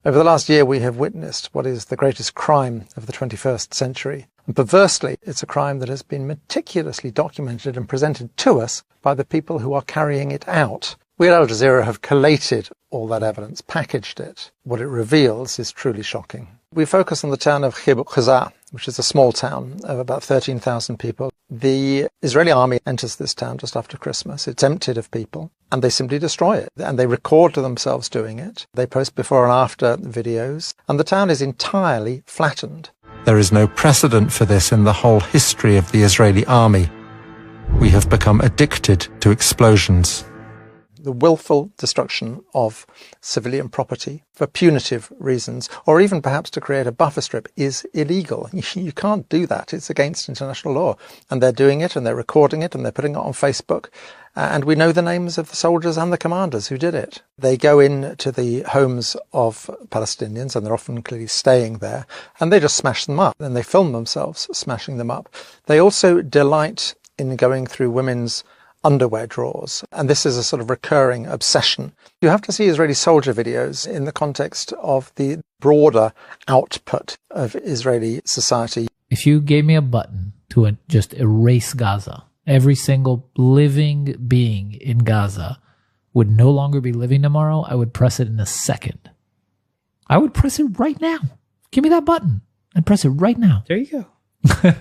Over the last year, we have witnessed what is the greatest crime of the 21st century. And perversely, it's a crime that has been meticulously documented and presented to us by the people who are carrying it out. We at Al Jazeera have collated all that evidence, packaged it. What it reveals is truly shocking. We focus on the town of Kibbutz Ghaza, which is a small town of about 13,000 people. The Israeli army enters this town just after Christmas. It's emptied of people, and they simply destroy it. And they record themselves doing it. They post before and after videos, and the town is entirely flattened. There is no precedent for this in the whole history of the Israeli army. We have become addicted to explosions. The willful destruction of civilian property for punitive reasons, or even perhaps to create a buffer strip, is illegal. You can't do that. It's against international law. And they're doing it, and they're recording it, and they're putting it on Facebook. And we know the names of the soldiers and the commanders who did it. They go into the homes of Palestinians, and they're often clearly staying there, and they just smash them up. And they film themselves smashing them up. They also delight in going through women's underwear drawers, and this is a sort of recurring obsession. You have to see Israeli soldier videos in the context of the broader output of Israeli society. If you gave me a button to just erase Gaza, every single living being in Gaza would no longer be living tomorrow, I would press it in a second. I would press it right now. Give me that button and press it right now. There you go.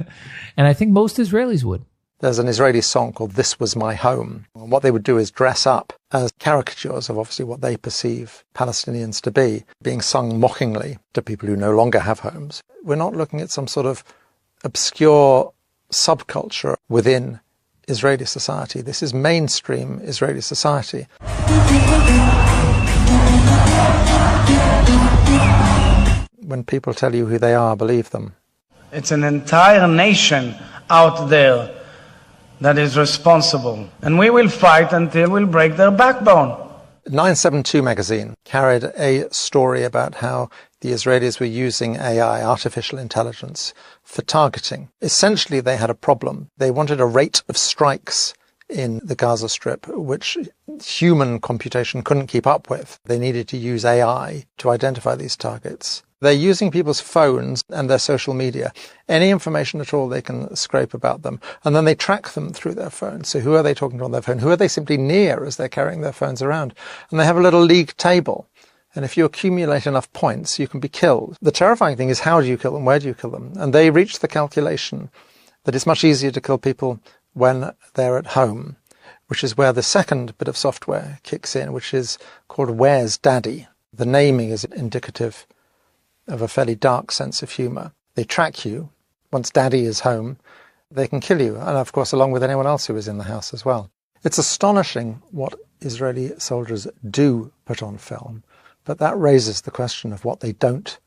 And I think most Israelis would. There's an Israeli song called This Was My Home. And what they would do is dress up as caricatures of obviously what they perceive Palestinians to be, being sung mockingly to people who no longer have homes. We're not looking at some sort of obscure subculture within Israeli society. This is mainstream Israeli society. When people tell you who they are, believe them. It's an entire nation out there that is responsible. And we will fight until we break their backbone. 972 magazine carried a story about how the Israelis were using AI, artificial intelligence, for targeting. Essentially, they had a problem. They wanted a rate of strikes in the Gaza Strip, which human computation couldn't keep up with. They needed to use AI to identify these targets. They're using people's phones and their social media, any information at all they can scrape about them, and then they track them through their phones. So who are they talking to on their phone? Who are they simply near as they're carrying their phones around? And they have a little league table. And if you accumulate enough points, you can be killed. The terrifying thing is, how do you kill them? Where do you kill them? And they reached the calculation that it's much easier to kill people when they're at home, which is where the second bit of software kicks in, which is called Where's Daddy? The naming is indicative of a fairly dark sense of humour. They track you. Once Daddy is home, they can kill you. And of course, along with anyone else who is in the house as well. It's astonishing what Israeli soldiers do put on film, but that raises the question of what they don't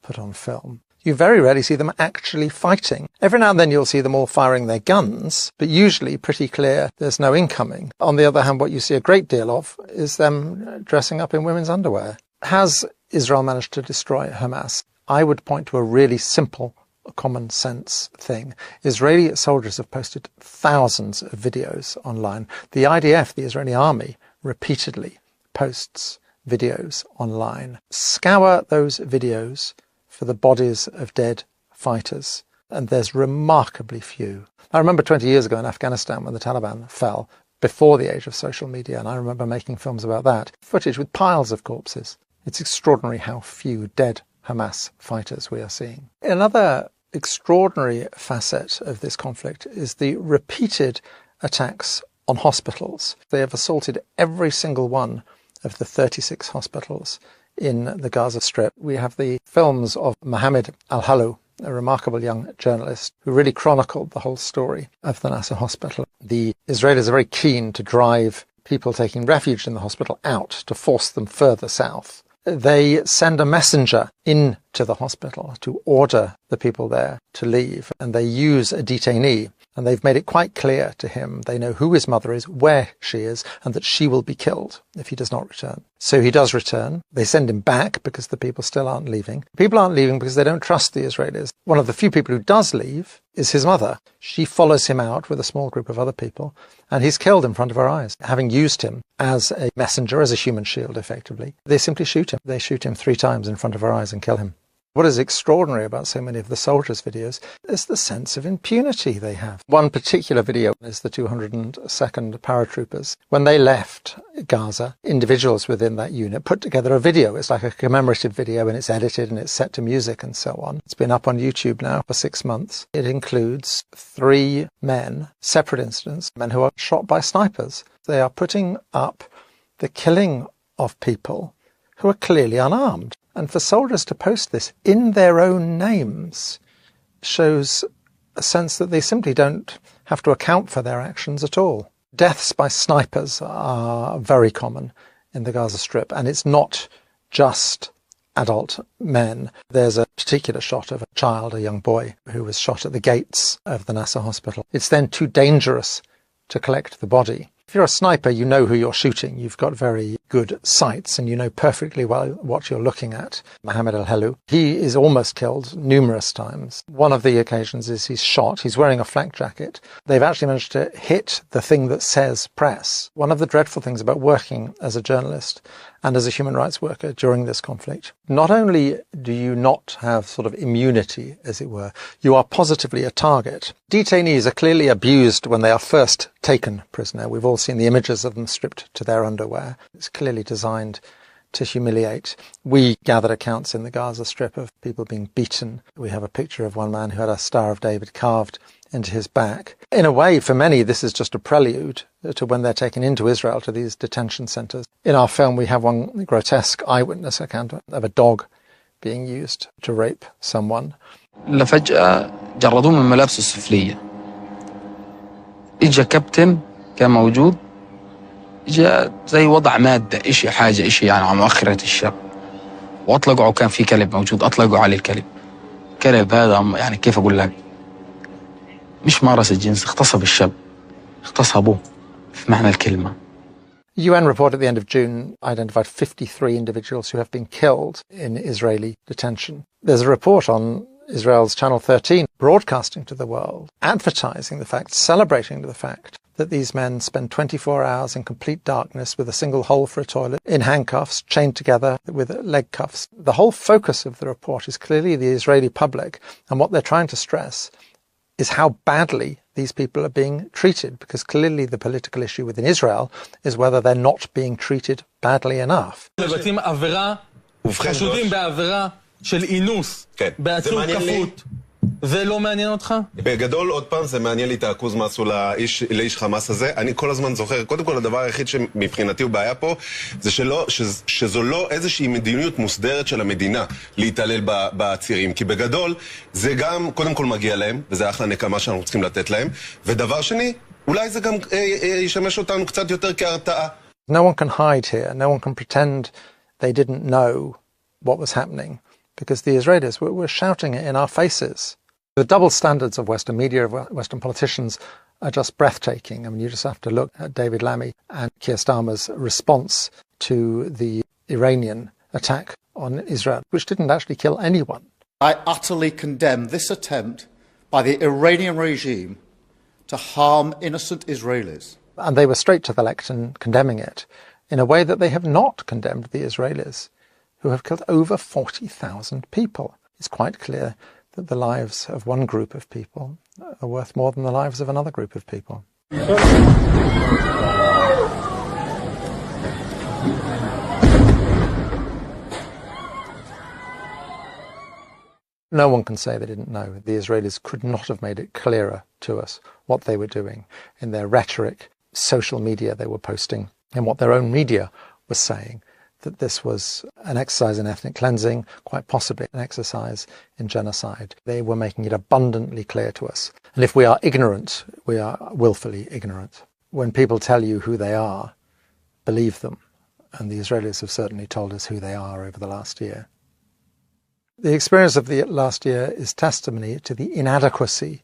put on film. You very rarely see them actually fighting. Every now and then you'll see them all firing their guns, but usually pretty clear there's no incoming. On the other hand, what you see a great deal of is them dressing up in women's underwear. Has Israel managed to destroy Hamas? I would point to a really simple, common sense thing. Israeli soldiers have posted thousands of videos online. The IDF, the Israeli army, repeatedly posts videos online. Scour those videos for the bodies of dead fighters, and there's remarkably few. I remember 20 years ago in Afghanistan when the Taliban fell, before the age of social media, and I remember making films about that, footage with piles of corpses. It's extraordinary how few dead Hamas fighters we are seeing. Another extraordinary facet of this conflict is the repeated attacks on hospitals. They have assaulted every single one of the 36 hospitals in the Gaza Strip. We have the films of Mohammed al-Halou, a remarkable young journalist who really chronicled the whole story of the Nasser hospital. The Israelis are very keen to drive people taking refuge in the hospital out, to force them further south. They send a messenger into to the hospital to order the people there to leave. And they use a detainee, and they've made it quite clear to him. They know who his mother is, where she is, and that she will be killed if he does not return. So he does return. They send him back because the people still aren't leaving. People aren't leaving because they don't trust the Israelis. One of the few people who does leave is his mother. She follows him out with a small group of other people, and he's killed in front of her eyes, having used him as a messenger, as a human shield, effectively. They simply shoot him. They shoot him 3 times in front of her eyes and kill him. What is extraordinary about so many of the soldiers' videos is the sense of impunity they have. One particular video is the 202nd paratroopers. When they left Gaza, individuals within that unit put together a video. It's like a commemorative video, and it's edited and it's set to music and so on. It's been up on YouTube now for 6 months. It includes 3 men, separate incidents, men who are shot by snipers. They are putting up the killing of people who are clearly unarmed. And for soldiers to post this in their own names shows a sense that they simply don't have to account for their actions at all. Deaths by snipers are very common in the Gaza Strip, and it's not just adult men. There's a particular shot of a child, a young boy, who was shot at the gates of the Nasser hospital. It's then too dangerous to collect the body. If you're a sniper, you know who you're shooting. You've got very good sights and you know perfectly well what you're looking at. Mohammed al-Helou, he is almost killed numerous times. One of the occasions is he's shot. He's wearing a flak jacket. They've actually managed to hit the thing that says press. One of the dreadful things about working as a journalist and as a human rights worker during this conflict, not only do you not have sort of immunity, as it were, you are positively a target. Detainees are clearly abused when they are first taken prisoner. We've all seen the images of them stripped to their underwear. It's clearly designed to humiliate. We gathered accounts in the Gaza Strip of people being beaten. We have a picture of one man who had a Star of David carved into his back. In a way, for many, this is just a prelude to when they're taken into Israel, to these detention centers. In our film, we have one grotesque eyewitness account of a dog being used to rape someone. لفجأة جردوه من ملابسه السفلية. إجا كابتن كان موجود. إجا زي وضع مادة إشي حاجة إشي يعني على مؤخرة الشاب. وأطلقوا كان في كلب موجود أطلقوا عليه الكلب. كلب هذا يعني كيف أقول لك مش مارس الجنس اغتصب الشاب اغتصبوه في معنى الكلمة. UN report at the end of June identified 53 individuals who have been killed in Israeli detention. There's a report on Israel's Channel 13 broadcasting to the world, advertising the fact, celebrating the fact that these men spend 24 hours in complete darkness with a single hole for a toilet, in handcuffs, chained together with leg cuffs. The whole focus of the report is clearly the Israeli public, and what they're trying to stress is how badly these people are being treated, because clearly the political issue within Israel is whether they're not being treated badly enough. של אינוס, בעצור כפות, זה לא מעניין אותך? בגדול, עוד פעם, זה מעניין לי את העכוז מה עשו לאיש חמאס הזה. אני כל הזמן זוכר, קודם כל הדבר היחיד שמבחינתי הוא בעיה פה, זה שזו לא איזושהי מדיניות מוסדרת של המדינה להתעלל בעצירים. כי בגדול, זה גם, קודם כל מגיע להם, וזה אחלה נקמה שאנחנו צריכים לתת להם, ודבר שני, אולי זה גם ישמש אותנו קצת יותר כהרתעה. No one can hide here. No one can pretend they didn't know what was happening, because the Israelis were shouting it in our faces. The double standards of Western media, of Western politicians, are just breathtaking. I mean, you just have to look at David Lammy and Keir Starmer's response to the Iranian attack on Israel, which didn't actually kill anyone. I utterly condemn this attempt by the Iranian regime to harm innocent Israelis. And they were straight to the lectern condemning it in a way that they have not condemned the Israelis, who have killed over 40,000 people. It's quite clear that the lives of one group of people are worth more than the lives of another group of people. No one can say they didn't know. The Israelis could not have made it clearer to us what they were doing in their rhetoric, social media they were posting, and what their own media was saying, that this was an exercise in ethnic cleansing, quite possibly an exercise in genocide. They were making it abundantly clear to us. And if we are ignorant, we are willfully ignorant. When people tell you who they are, believe them. And the Israelis have certainly told us who they are over the last year. The experience of the last year is testimony to the inadequacy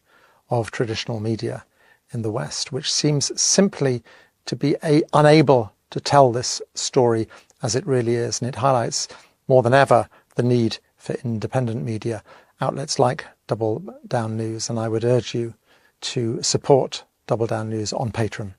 of traditional media in the West, which seems simply to be unable to tell this story as it really is. And it highlights more than ever the need for independent media outlets like Double Down News. And I would urge you to support Double Down News on Patreon.